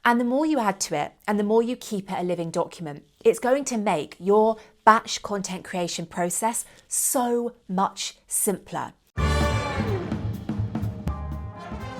And the more you add to it and the more you keep it a living document, it's going to make your batch content creation process so much simpler.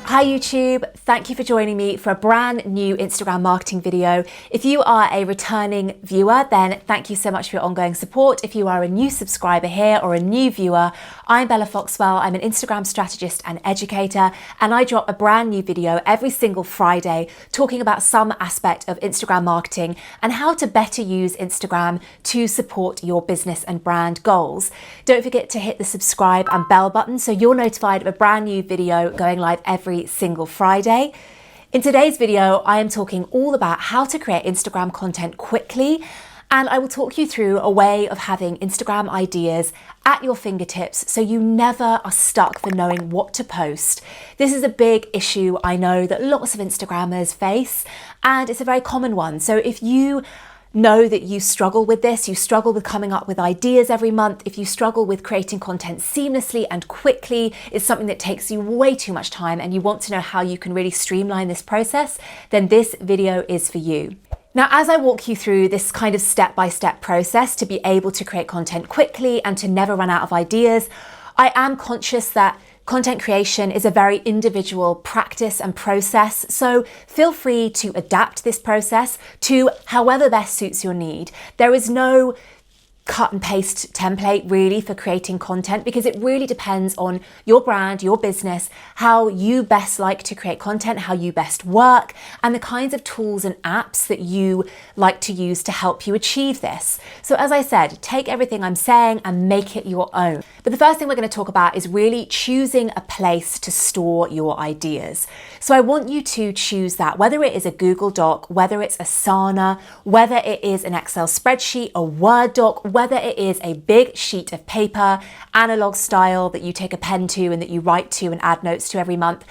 Hi YouTube, thank you for joining me for a brand new Instagram marketing video. If you are a returning viewer, then thank you so much for your ongoing support. If you are a new subscriber here or a new viewer, I'm Bella Foxwell. I'm an Instagram strategist and educator, and I drop a brand new video every single Friday talking about some aspect of Instagram marketing and how to better use Instagram to support your business and brand goals. Don't forget to hit the subscribe and bell button so you're notified of a brand new video going live every single Friday. In today's video, I am talking all about how to create Instagram content quickly, and I will talk you through a way of having Instagram ideas at your fingertips so you never are stuck for knowing what to post. This is a big issue I know that lots of Instagrammers face, and it's a very common one. So if you know that you struggle with this, you struggle with coming up with ideas every month, if you struggle with creating content seamlessly and quickly, it's something that takes you way too much time and you want to know how you can really streamline this process, then this video is for you. Now, as I walk you through this kind of step-by-step process to be able to create content quickly and to never run out of ideas, I am conscious that content creation is a very individual practice and process, so feel free to adapt this process to however best suits your need. There is no cut and paste template really for creating content because it really depends on your brand, your business, how you best like to create content, how you best work, and the kinds of tools and apps that you like to use to help you achieve this. So as I said, take everything I'm saying and make it your own. But the first thing we're going to talk about is really choosing a place to store your ideas. So I want you to choose that, whether it is a Google Doc, whether it's Asana, whether it is an Excel spreadsheet, a Word doc, whether it is a big sheet of paper, analog style that you take a pen to and that you write to and add notes to every month.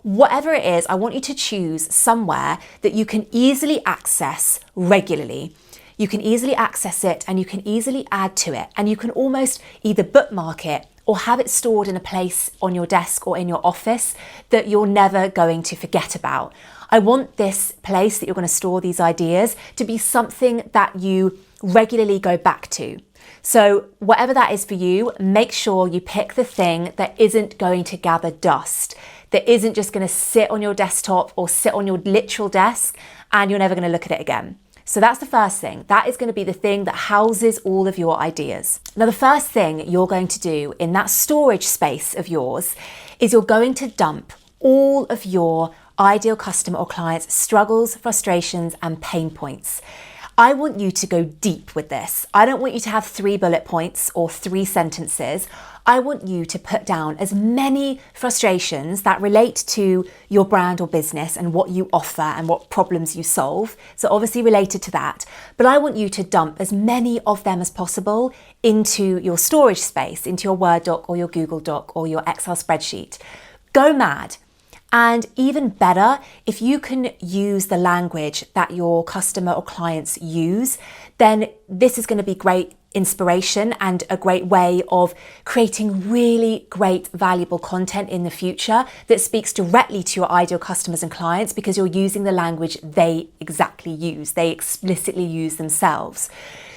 Whatever it is, I want you to choose somewhere that you can easily access regularly. You can easily access it and you can easily add to it, and you can almost either bookmark it or have it stored in a place on your desk or in your office that you're never going to forget about. I want this place that you're going to store these ideas to be something that you regularly go back to. So whatever that is for you, make sure you pick the thing that isn't going to gather dust, that isn't just going to sit on your desktop or sit on your literal desk and you're never going to look at it again. So that's the first thing. That is going to be the thing that houses all of your ideas. Now, the first thing you're going to do in that storage space of yours is you're going to dump all of your ideal customer or clients' struggles, frustrations, and pain points. I want you to go deep with this. I don't want you to have 3 bullet points or 3 sentences. I want you to put down as many frustrations that relate to your brand or business and what you offer and what problems you solve. So obviously related to that, but I want you to dump as many of them as possible into your storage space, into your Word doc or your Google Doc or your Excel spreadsheet. Go mad. And even better, if you can use the language that your customer or clients use, then this is going to be great inspiration and a great way of creating really great, valuable content in the future that speaks directly to your ideal customers and clients because you're using the language they exactly use, they explicitly use themselves.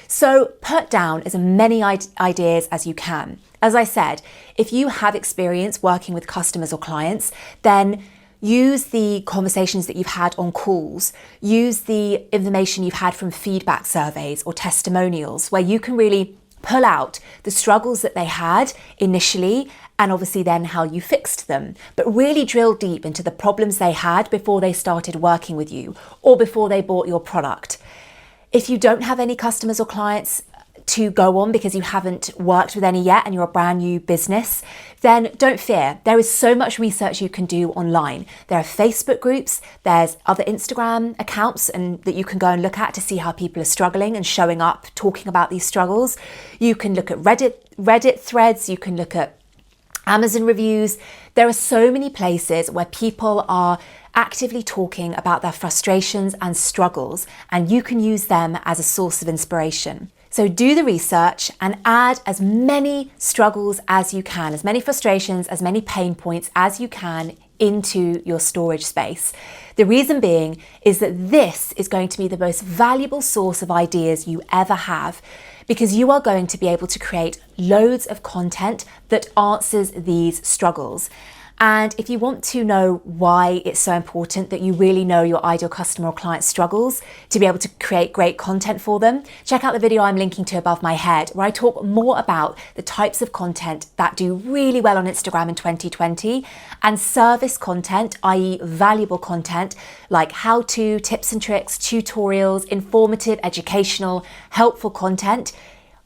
So put down as many ideas as you can. As I said, if you have experience working with customers or clients, then use the conversations that you've had on calls, use the information you've had from feedback surveys or testimonials where you can really pull out the struggles that they had initially and obviously then how you fixed them, but really drill deep into the problems they had before they started working with you or before they bought your product. If you don't have any customers or clients to go on because you haven't worked with any yet and you're a brand new business, then don't fear. There is so much research you can do online. There are Facebook groups, there's other Instagram accounts and that you can go and look at to see how people are struggling and showing up, talking about these struggles. You can look at Reddit threads, you can look at Amazon reviews. There are so many places where people are actively talking about their frustrations and struggles, and you can use them as a source of inspiration. So do the research and add as many struggles as you can, as many frustrations, as many pain points as you can into your storage space. The reason being is that this is going to be the most valuable source of ideas you ever have, because you are going to be able to create loads of content that answers these struggles. And if you want to know why it's so important that you really know your ideal customer or client struggles to be able to create great content for them, check out the video I'm linking to above my head, where I talk more about the types of content that do really well on Instagram in 2020 and service content, i.e. valuable content like how-to, tips and tricks, tutorials, informative, educational, helpful content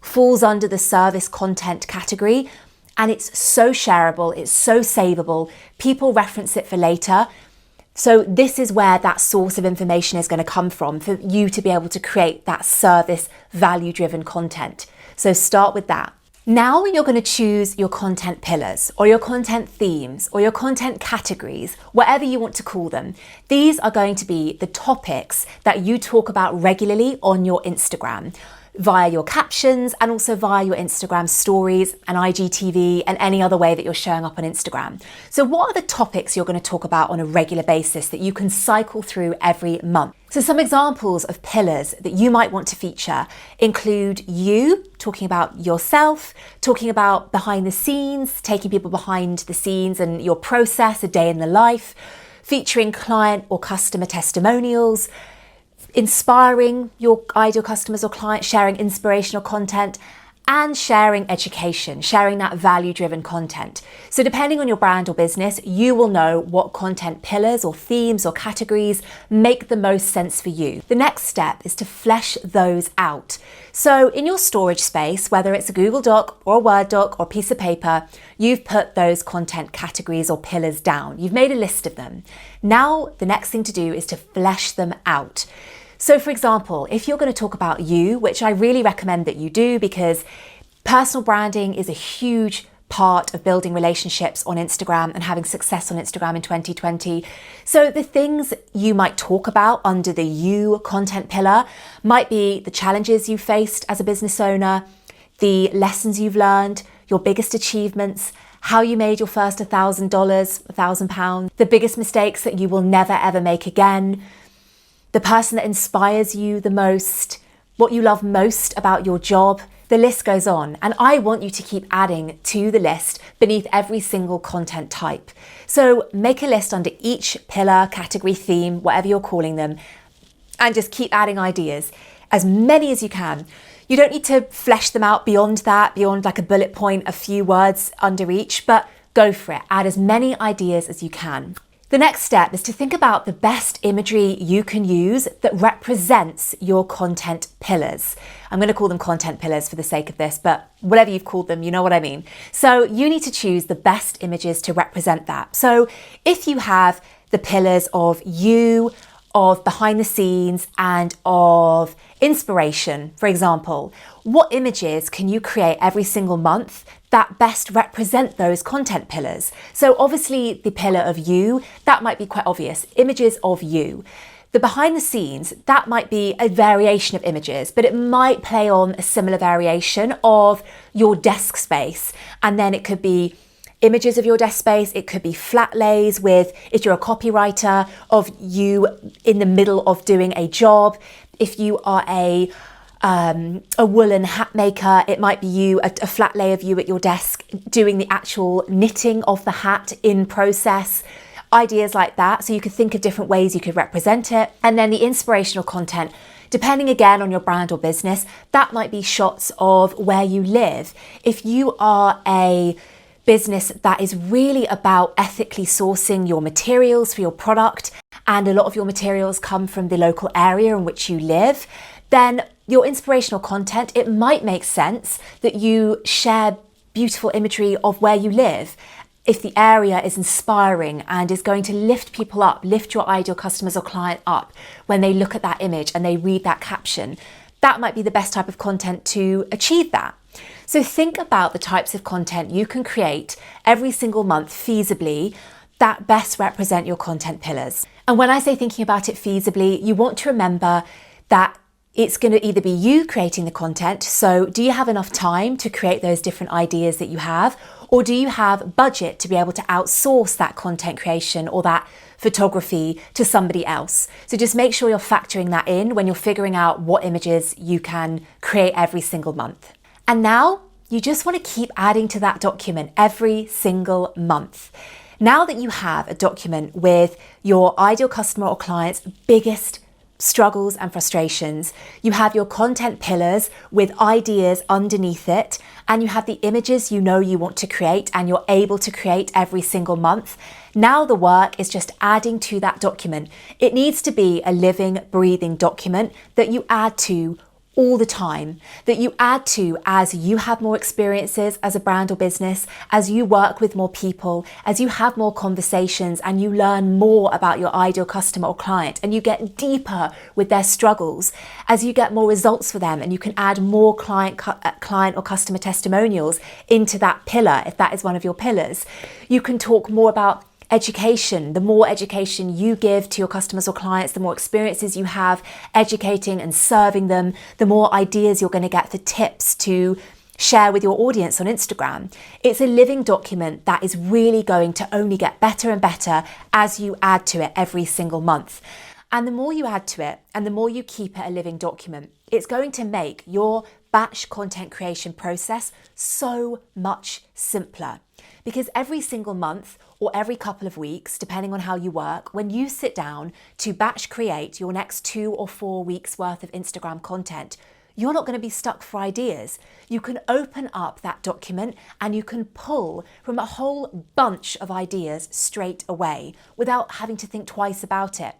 falls under the service content category. And it's so shareable, it's so savable, people reference it for later. So this is where that source of information is going to come from for you to be able to create that service value-driven content. So start with that. Now you're going to choose your content pillars or your content themes or your content categories, whatever you want to call them. These are going to be the topics that you talk about regularly on your Instagram, via your captions and also via your Instagram stories and IGTV and any other way that you're showing up on Instagram. So what are the topics you're going to talk about on a regular basis that you can cycle through every month? So some examples of pillars that you might want to feature include you talking about yourself, talking about behind the scenes, taking people behind the scenes and your process, a day in the life, featuring client or customer testimonials, inspiring your ideal customers or clients, sharing inspirational content, and sharing education, sharing that value-driven content. So depending on your brand or business, you will know what content pillars or themes or categories make the most sense for you. The next step is to flesh those out. So in your storage space, whether it's a Google Doc or a Word doc or a piece of paper, you've put those content categories or pillars down. You've made a list of them. Now, the next thing to do is to flesh them out. So for example, if you're going to talk about you, which I really recommend that you do because personal branding is a huge part of building relationships on Instagram and having success on Instagram in 2020. So the things you might talk about under the you content pillar might be the challenges you faced as a business owner, the lessons you've learned, your biggest achievements, how you made your first $1,000, £1,000, the biggest mistakes that you will never ever make again, the person that inspires you the most, what you love most about your job. The list goes on. And I want you to keep adding to the list beneath every single content type. So make a list under each pillar, category, theme, whatever you're calling them, and just keep adding ideas, as many as you can. You don't need to flesh them out beyond that, beyond like a bullet point, a few words under each, but go for it. Add as many ideas as you can. The next step is to think about the best imagery you can use that represents your content pillars. I'm going to call them content pillars for the sake of this, but whatever you've called them, you know what I mean. So you need to choose the best images to represent that. So if you have the pillars of you, of behind the scenes, and of inspiration, for example, what images can you create every single month that best represent those content pillars? So obviously the pillar of you, that might be quite obvious, images of you. The behind the scenes, that might be a variation of images, but it might play on a similar variation of your desk space. And then it could be images of your desk space. It could be flat lays with, if you're a copywriter, of you in the middle of doing a job. If you are a woolen hat maker, it might be you, a flat lay of you at your desk doing the actual knitting of the hat in process. Ideas like that. So you could think of different ways you could represent it. And then the inspirational content, depending again on your brand or business, that might be shots of where you live. If you are a business that is really about ethically sourcing your materials for your product, and a lot of your materials come from the local area in which you live, then your inspirational content, it might make sense that you share beautiful imagery of where you live. If the area is inspiring and is going to lift people up, lift your ideal customers or client up when they look at that image and they read that caption, that might be the best type of content to achieve that. So think about the types of content you can create every single month feasibly that best represent your content pillars. And when I say thinking about it feasibly, you want to remember that it's going to either be you creating the content. So do you have enough time to create those different ideas that you have? Or do you have budget to be able to outsource that content creation or that photography to somebody else? So just make sure you're factoring that in when you're figuring out what images you can create every single month. And now you just want to keep adding to that document every single month. Now that you have a document with your ideal customer or client's biggest struggles and frustrations, you have your content pillars with ideas underneath it, and you have the images you know you want to create and you're able to create every single month. Now the work is just adding to that document. It needs to be a living, breathing document that you add to all the time, that you add to as you have more experiences as a brand or business, as you work with more people, as you have more conversations and you learn more about your ideal customer or client and you get deeper with their struggles, as you get more results for them and you can add more client or customer testimonials into that pillar, if that is one of your pillars. You can talk more about education. The more education you give to your customers or clients, the more experiences you have educating and serving them, the more ideas you're going to get for tips to share with your audience on Instagram. It's a living document that is really going to only get better and better as you add to it every single month. And the more you add to it and the more you keep it a living document, it's going to make your batch content creation process so much simpler. Because every single month or every couple of weeks, depending on how you work, when you sit down to batch create your next 2 or 4 weeks worth of Instagram content, you're not going to be stuck for ideas. You can open up that document and you can pull from a whole bunch of ideas straight away without having to think twice about it.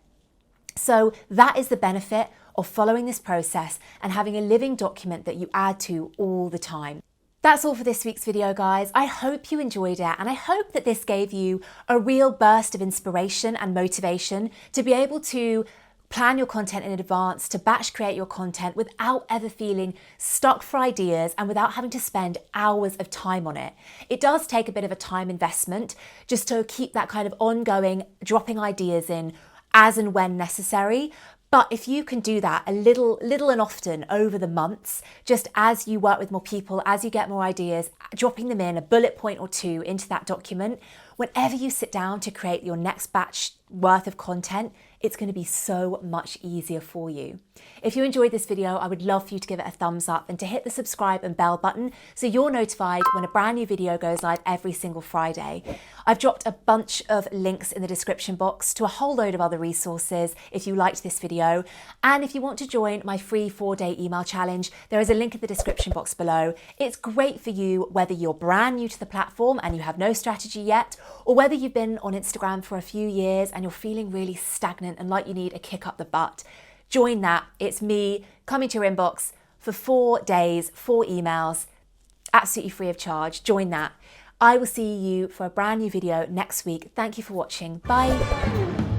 So that is the benefit of following this process and having a living document that you add to all the time. That's all for this week's video, guys. I hope you enjoyed it and I hope that this gave you a real burst of inspiration and motivation to be able to plan your content in advance, to batch create your content without ever feeling stuck for ideas and without having to spend hours of time on it. It does take a bit of a time investment just to keep that kind of ongoing dropping ideas in as and when necessary. But if you can do that a little and often over the months, just as you work with more people, as you get more ideas, dropping them in a bullet point or two into that document, whenever you sit down to create your next batch worth of content, it's going to be so much easier for you. If you enjoyed this video, I would love for you to give it a thumbs up and to hit the subscribe and bell button so you're notified when a brand new video goes live every single Friday. I've dropped a bunch of links in the description box to a whole load of other resources if you liked this video. And if you want to join my free 4-day email challenge, there is a link in the description box below. It's great for you whether you're brand new to the platform and you have no strategy yet, or whether you've been on Instagram for a few years and you're feeling really stagnant and like you need a kick up the butt. Join that. It's me coming to your inbox for 4 days, 4 emails, absolutely free of charge. Join that. I will see you for a brand new video next week. Thank you for watching. Bye.